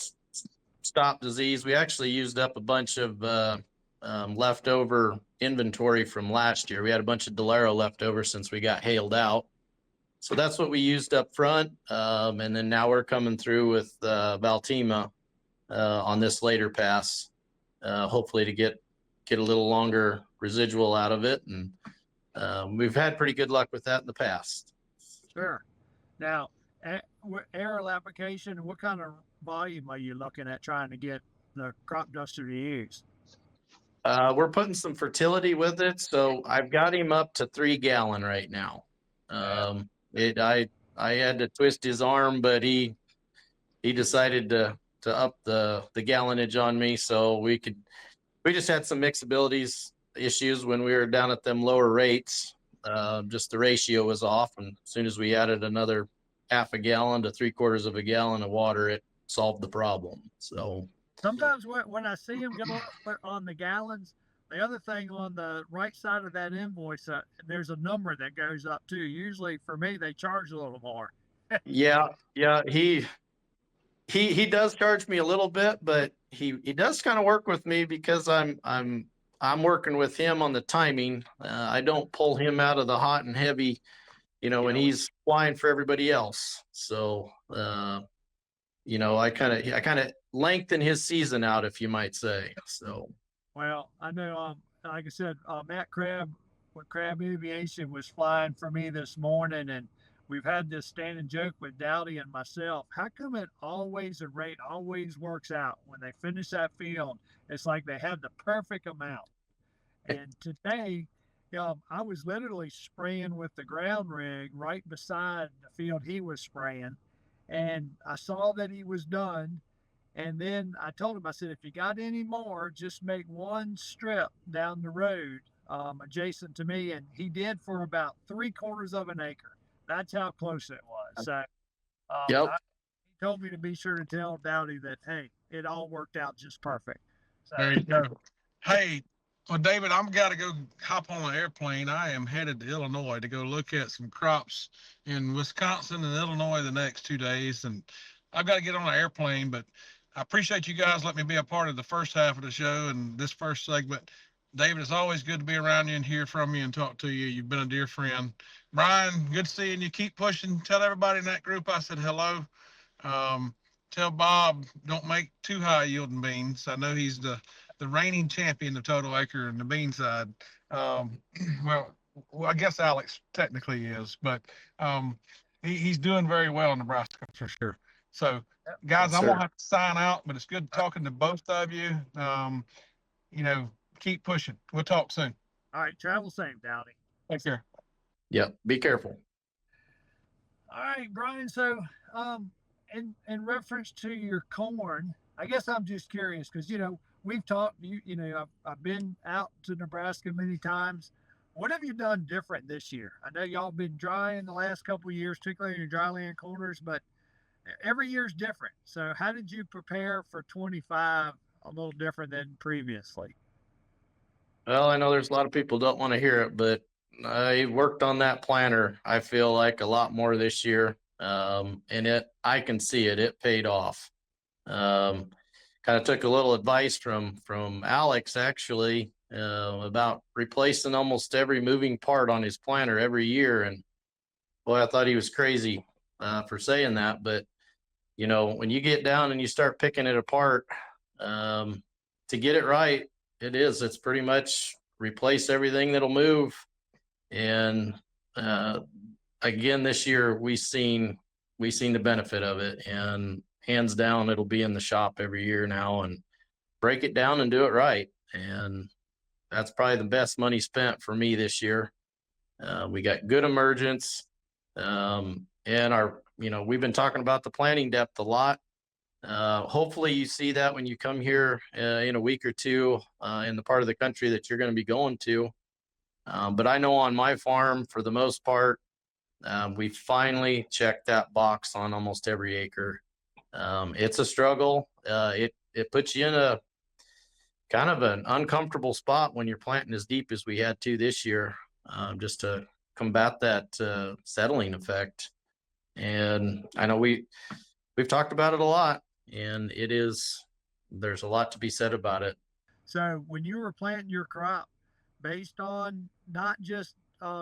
stop disease. We actually used up a bunch of leftover inventory from last year. We had a bunch of Delero left over since we got hailed out. So that's what we used up front. And then now we're coming through with Valtima on this later pass, hopefully to get a little longer residual out of it. And we've had pretty good luck with that in the past. Sure. Now, aerial application, what kind of volume are you looking at trying to get the crop duster to use? We're putting some fertility with it. So I've got him up to 3 gallon right now. I had to twist his arm, but he decided to up the gallonage on me. So we just had some mixabilities issues when we were down at them lower rates. Just the ratio was off. And as soon as we added another half a gallon to 3/4 of a gallon of water, it solved the problem. So sometimes when I see them get on the gallons, the other thing on the right side of that invoice, there's a number that goes up too. Usually for me, they charge a little more. Yeah. He does charge me a little bit, but he does kind of work with me because I'm working with him on the timing. I don't pull him out of the hot and heavy, when he's flying for everybody else. So, I kind of lengthen his season out, if you might say. So, well, I know, like I said, Matt Crabb with Crabb Aviation was flying for me this morning, and we've had this standing joke with Dowdy and myself. How come the rate always works out when they finish that field? It's like they have the perfect amount. And today, I was literally spraying with the ground rig right beside the field he was spraying, and I saw that he was done. And then I told him, I said, if you got any more, just make one strip down the road adjacent to me. And he did for about 3/4 of an acre. That's how close it was. So yep. He told me to be sure to tell Dowdy that, hey, it all worked out just perfect. So, there you go. Hey, well, David, I'm got to go hop on an airplane. I am headed to Illinois to go look at some crops in Wisconsin and Illinois the next 2 days. And I've got to get on an airplane, but I appreciate you guys letting me be a part of the first half of the show and this first segment. David, it's always good to be around you and hear from you and talk to you. You've been a dear friend. Brian, good seeing you. Keep pushing. Tell everybody in that group I said hello. Tell Bob, don't make too high yielding beans. I know he's the reigning champion of total acre and the bean side. Well, I guess Alex technically is, but he's doing very well in Nebraska for sure. So, guys, I'm gonna have to sign out, but it's good talking to both of you. Keep pushing. We'll talk soon. All right, travel safe, Dowdy. Take care. Yep. Be careful. All right, Brian. So, in reference to your corn, I guess I'm just curious because we've talked. I've been out to Nebraska many times. What have you done different this year? I know y'all been dry in the last couple of years, particularly in your dryland corners, but every year's different. So, how did you prepare for 25 a little different than previously? Well, I know there's a lot of people don't want to hear it, but I worked on that planter, I feel like, a lot more this year. And I can see it. It paid off. Kind of took a little advice from Alex, actually, about replacing almost every moving part on his planter every year. And boy, I thought he was crazy for saying that. But, when you get down and you start picking it apart, to get it right, it's pretty much replace everything that'll move. And again, this year we seen the benefit of it, and hands down, it'll be in the shop every year now, and break it down and do it right. And that's probably the best money spent for me this year. We got good emergence, and we've been talking about the planting depth a lot. Hopefully you see that when you come here in a week or two in the part of the country that you're going to be going to. But I know on my farm, for the most part, we finally checked that box on almost every acre. It's a struggle. It puts you in a kind of an uncomfortable spot when you're planting as deep as we had to this year, just to combat that settling effect. And I know we've talked about it a lot, and there's a lot to be said about it. So when you were planting your crop, based on not just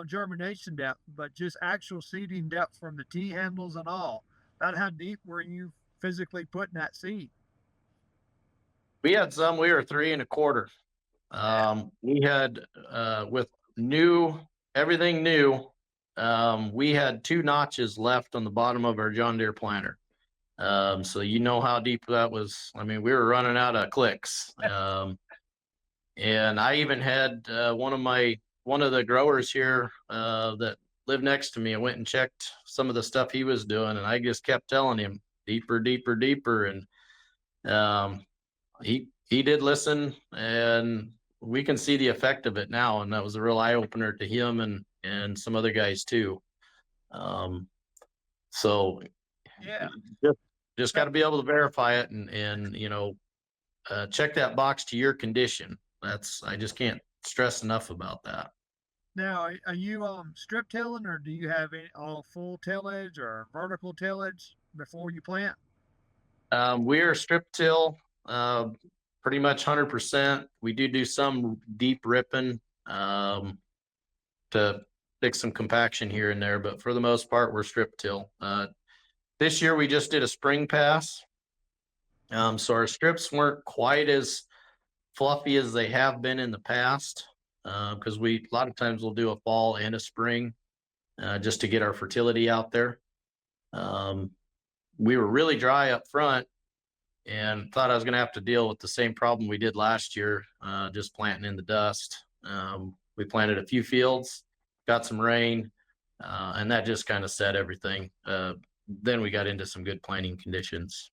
germination depth, but just actual seeding depth from the T handles and all. About how deep were you physically putting that seed? We had some, we were 3 1/4. We had, with everything new, we had 2 notches left on the bottom of our John Deere planter. So you know how deep that was. I mean, we were running out of clicks. And I even had, one of the growers here, that lived next to me, I went and checked some of the stuff he was doing, and I just kept telling him deeper, deeper, deeper. And, he did listen, and we can see the effect of it now. And that was a real eye opener to him and some other guys too. So Yeah, just got to be able to verify it and check that box to your condition. I just can't stress enough about that. now are you strip tilling, or do you have all full tillage or vertical tillage before you plant? We are strip till, pretty much 100%. We do some deep ripping, to fix some compaction here and there, but for the most part, we're strip till. This year we just did a spring pass. So our strips weren't quite as fluffy as they have been in the past, because a lot of times we'll do a fall and a spring, just to get our fertility out there. We were really dry up front and thought I was going to have to deal with the same problem we did last year, just planting in the dust. We planted a few fields, got some rain, and that just kind of set everything. Then we got into some good planting conditions.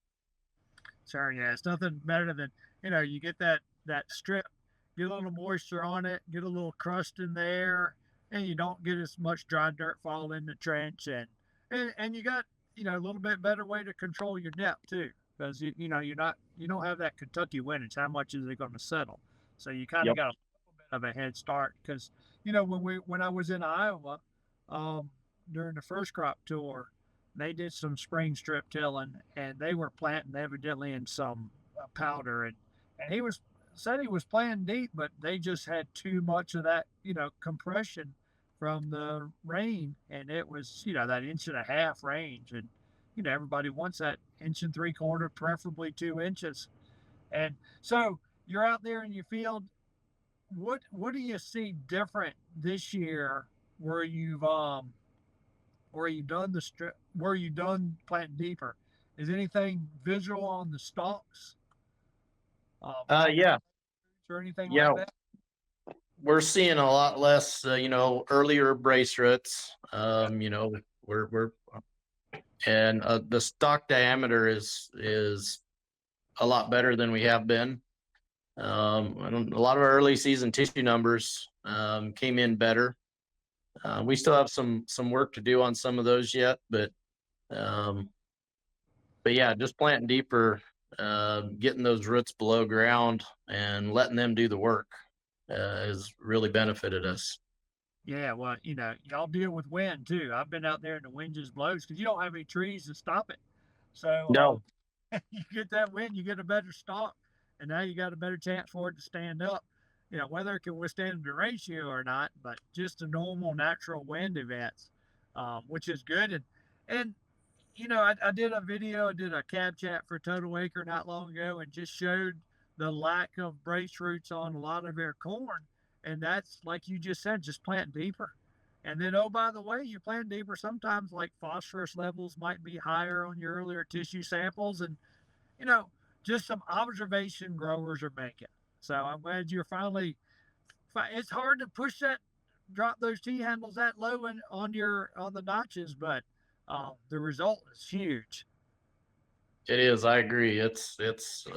Sure, yeah, it's nothing better than, you get that strip, get a little moisture on it, get a little crust in there, and you don't get as much dry dirt fall in the trench, and you got a little bit better way to control your depth too, because you don't have that Kentucky windage. How much is it going to settle? So you kind of got a little bit of a head start, because when I was in Iowa, during the first crop tour, they did some spring strip tilling, and they were planting evidently in some powder, and he said he was planting deep, but they just had too much of that compression from the rain, and it was that 1.5 inch range, and everybody wants that 1.75 inches, preferably 2 inches. And so you're out there in your field. What do you see different this year where you've done the strip, where you done planting deeper? Is anything visual on the stalks? Yeah. Or anything Yeah. like that? We're seeing a lot less, earlier brace roots. We're and the stalk diameter is a lot better than we have been. A lot of our early season tissue numbers came in better. We still have some work to do on some of those yet, but yeah, just planting deeper, getting those roots below ground and letting them do the work has really benefited us. Yeah, well, y'all deal with wind too. I've been out there and the wind just blows because you don't have any trees to stop it. So No. you get that wind, you get a better stalk, and now you got a better chance for it to stand up. Whether it can withstand the ratio or not, but just the normal natural wind events, which is good. And I did a video, I did a cab chat for Total Acre not long ago, and just showed the lack of brace roots on a lot of their corn. And that's like you just said, just plant deeper. And then, oh, by the way, you plant deeper, sometimes like phosphorus levels might be higher on your earlier tissue samples. And, just some observation growers are making. So I'm glad you're finally, it's hard to drop those T handles that low on the notches, but the result is huge. It is. I agree. It's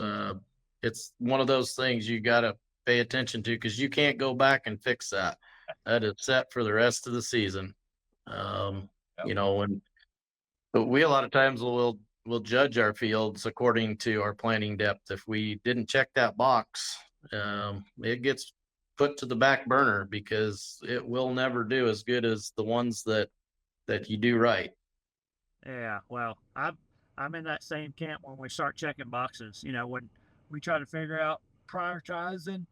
one of those things you got to pay attention to, because you can't go back and fix that. That is set for the rest of the season. But we a lot of times will judge our fields according to our planting depth. If we didn't check that box, it gets put to the back burner because it will never do as good as the ones that you do right. Yeah, well, I'm in that same camp when we start checking boxes. When we try to figure out prioritizing,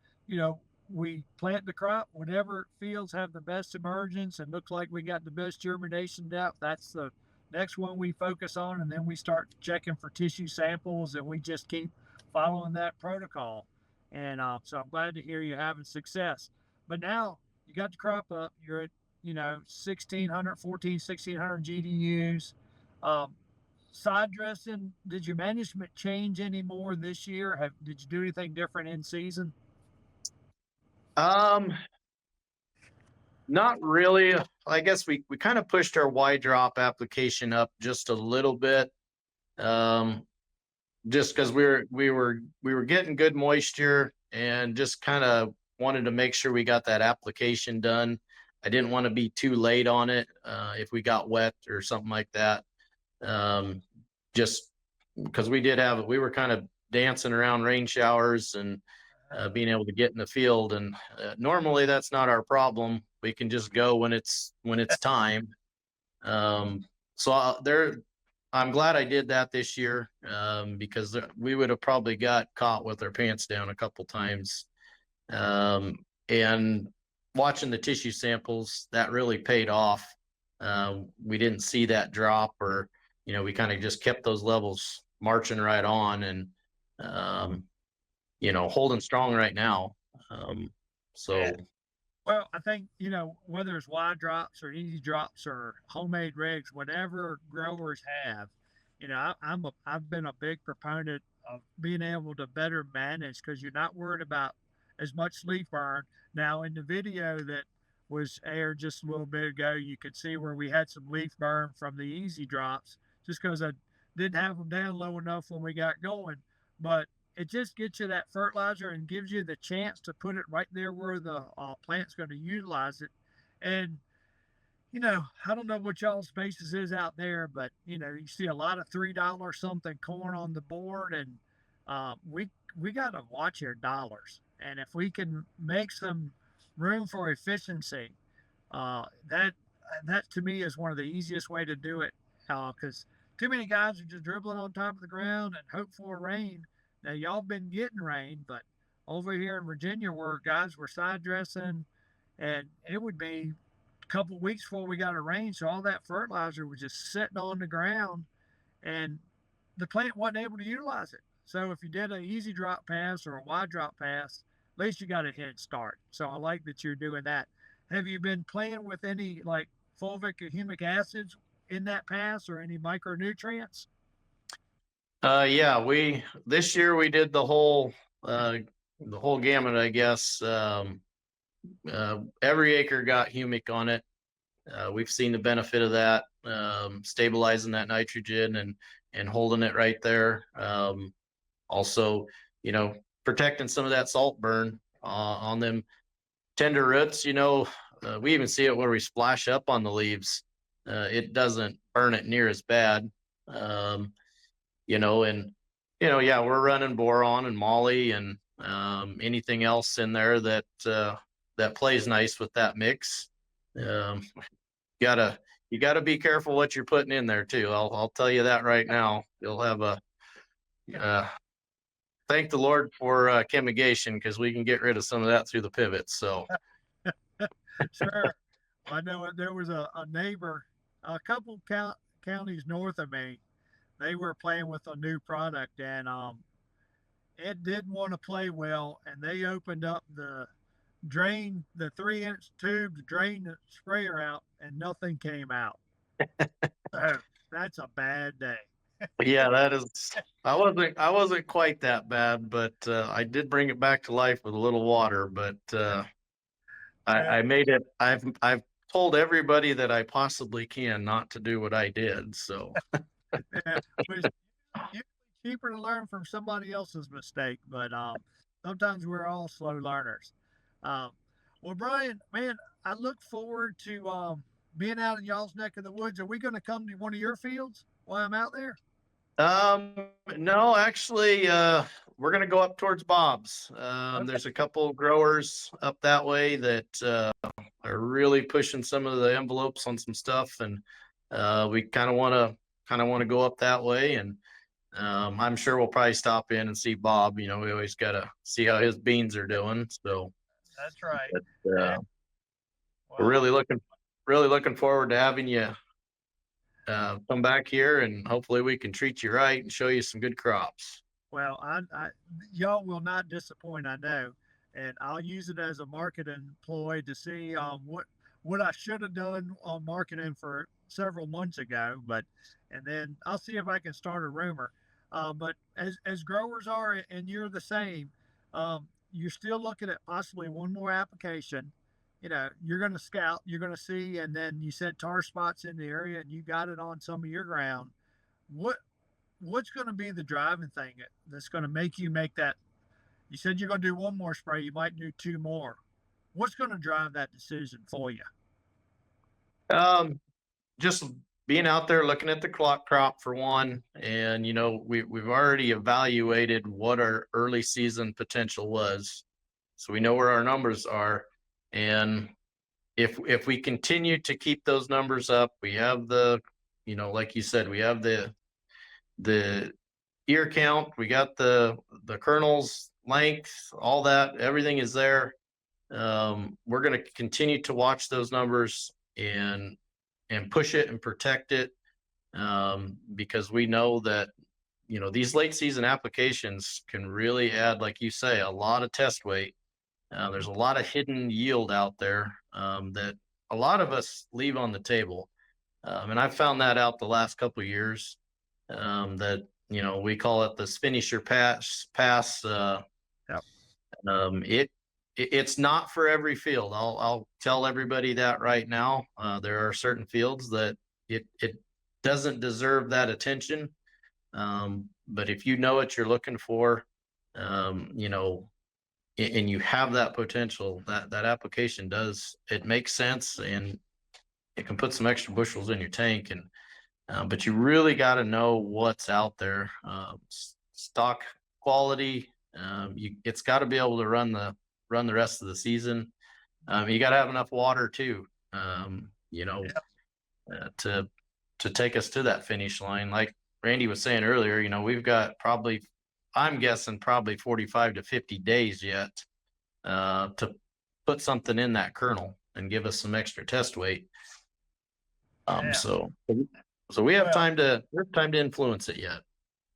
we plant the crop, whatever fields have the best emergence and looks like we got the best germination depth, that's the next one we focus on. And then we start checking for tissue samples and we just keep following that protocol. And so I'm glad to hear you're having success. But now you got the crop up, you're at, 1,600, 1,600 GDUs. Um, Side dressing, did your management change any more this year? Did you do anything different in season? Not really. I guess we kind of pushed our wide drop application up just a little bit. Just because we were getting good moisture and just kind of wanted to make sure we got that application done. I didn't want to be too late on it if we got wet or something like that. Just because we were kind of dancing around rain showers and being able to get in the field. And normally that's not our problem. We can just go when it's time. I'm glad I did that this year because we would have probably got caught with our pants down a couple times. And watching the tissue samples, that really paid off. We didn't see that drop, or we kind of just kept those levels marching right on, and holding strong right now. Well, I think, whether it's wide drops or easy drops or homemade rigs, whatever growers have, I've been a big proponent of being able to better manage, because you're not worried about as much leaf burn. Now, in the video that was aired just a little bit ago, you could see where we had some leaf burn from the easy drops, just because I didn't have them down low enough when we got going. But it just gets you that fertilizer and gives you the chance to put it right there where the plant's going to utilize it. And, I don't know what y'all's basis is out there, but, you see a lot of $3 something corn on the board, and we got to watch our dollars. And if we can make some room for efficiency, that to me is one of the easiest way to do it, because too many guys are just dribbling on top of the ground and hope for rain. Now, y'all been getting rain, but over here in Virginia, where guys were side dressing, and it would be a couple of weeks before we got a rain, so all that fertilizer was just sitting on the ground, and the plant wasn't able to utilize it. So if you did an easy drop pass or a wide drop pass, at least you got a head start. So I like that you're doing that. Have you been playing with any like fulvic or humic acids in that pass, or any micronutrients? Yeah, this year we did the whole gamut, I guess. Every acre got humic on it. We've seen the benefit of that, stabilizing that nitrogen and holding it right there. Also, protecting some of that salt burn on them tender roots. We even see it where we splash up on the leaves. It doesn't burn it near as bad. Yeah, we're running boron and moly and anything else in there that plays nice with that mix. You gotta be careful what you're putting in there too. I'll tell you that right now. You'll have thank the Lord for chemigation, because we can get rid of some of that through the pivots. So Sure. I know there was a neighbor, a couple counties north of me. They were playing with a new product, and it didn't want to play well, and they opened up the 3-inch tube to drain the sprayer out, and nothing came out. So that's a bad day. yeah, that is. I wasn't quite that bad, but I did bring it back to life with a little water. But I made it. I've told everybody that I possibly can not to do what I did. So. Yeah, it's usually cheaper to learn from somebody else's mistake, but sometimes we're all slow learners. Well, Brian, man, I look forward to being out in y'all's neck of the woods. Are we going to come to one of your fields while I'm out there? No, actually, we're going to go up towards Bob's. Okay. There's a couple growers up that way that are really pushing some of the envelopes on some stuff, and we kind of want to go up that way, and I'm sure we'll probably stop in and see Bob. We always got to see how his beans are doing. So That's right. But, Well, we're really looking forward to having you come back here, and hopefully we can treat you right and show you some good crops. well, y'all will not disappoint, I know, and I'll use it as a marketing ploy to see what I should have done on marketing for several months ago, and then I'll see if I can start a rumor. But as growers are, and you're the same, you're still looking at possibly one more application. You know, you're going to scout, you're going to see, and then you said tar spots in the area, and you got it on some of your ground. What's going to be the driving thing that's going to make you make that? You said you're going to do one more spray, you might do two more. What's going to drive that decision for you? Just being out there looking at the crop for one, and we've already evaluated what our early season potential was, so we know where our numbers are. And if we continue to keep those numbers up, we have like you said, we have the ear count, we got the kernels length, all that, everything is there. We're going to continue to watch those numbers and push it and protect it, because we know that these late season applications can really add, like you say, a lot of test weight. There's a lot of hidden yield out there that a lot of us leave on the table, and I've found that out the last couple of years, that we call it the finisher pass. Yep. It's not for every field. I'll tell everybody that right now. There are certain fields that it doesn't deserve that attention. But if you know what you're looking for, and you have that potential, that application it makes sense, and it can put some extra bushels in your tank. And but you really got to know what's out there. Stock quality, it's got to be able to run the rest of the season. You got to have enough water too, to take us to that finish line. Like Randy was saying earlier, we've got I'm guessing probably 45 to 50 days yet to put something in that kernel and give us some extra test weight. So we have time to influence it yet.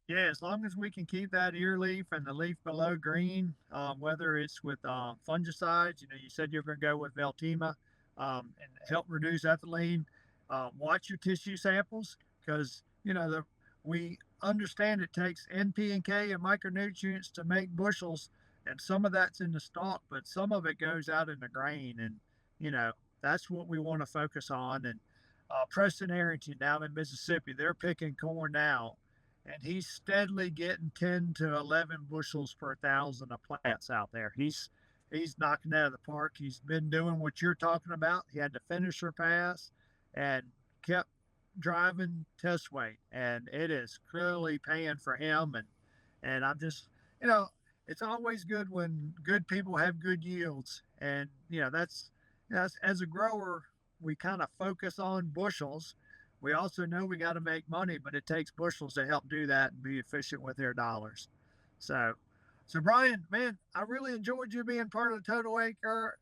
Yeah, as long as we can keep that ear leaf and the leaf below green, whether it's with fungicides, you said you're going to go with Veltima and help reduce ethylene. Watch your tissue samples, because we understand it takes NP and K and micronutrients to make bushels, and some of that's in the stalk, but some of it goes out in the grain, and that's what we want to focus on. And Preston Arrington down in Mississippi, they're picking corn now, and he's steadily getting 10 to 11 bushels per 1,000 of plants out there. He's knocking out of the park. He's been doing what you're talking about. He had the finisher pass and kept driving test weight, and it is clearly paying for him. And I'm just, it's always good when good people have good yields, and that's as a grower, we kind of focus on bushels. We also know we got to make money, but it takes bushels to help do that and be efficient with their dollars. So Brian, man, I really enjoyed you being part of the Total Acre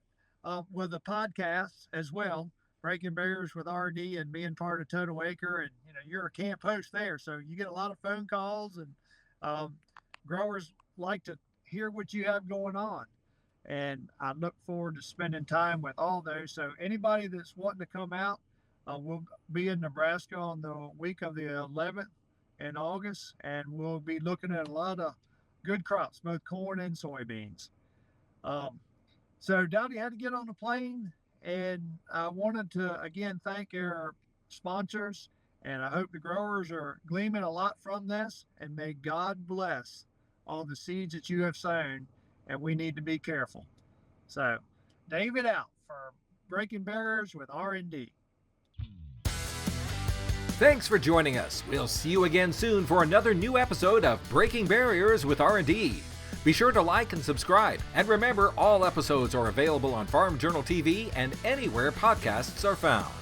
with the podcast as well, Breaking Barriers with R&D, and being part of Total Acre. And you're a camp host there, so you get a lot of phone calls, and growers like to hear what you have going on. And I look forward to spending time with all those. So anybody that's wanting to come out, we'll be in Nebraska on the week of the 11th in August, and we'll be looking at a lot of good crops, both corn and soybeans. So Dowdy had to get on the plane, and I wanted to again thank our sponsors, and I hope the growers are gleaming a lot from this, and may God bless all the seeds that you have sown, and we need to be careful. So David out for Breaking Barriers with R&D. Thanks for joining us. We'll see you again soon for another new episode of Breaking Barriers with R&D. Be sure to like and subscribe. And remember, all episodes are available on Farm Journal TV and anywhere podcasts are found.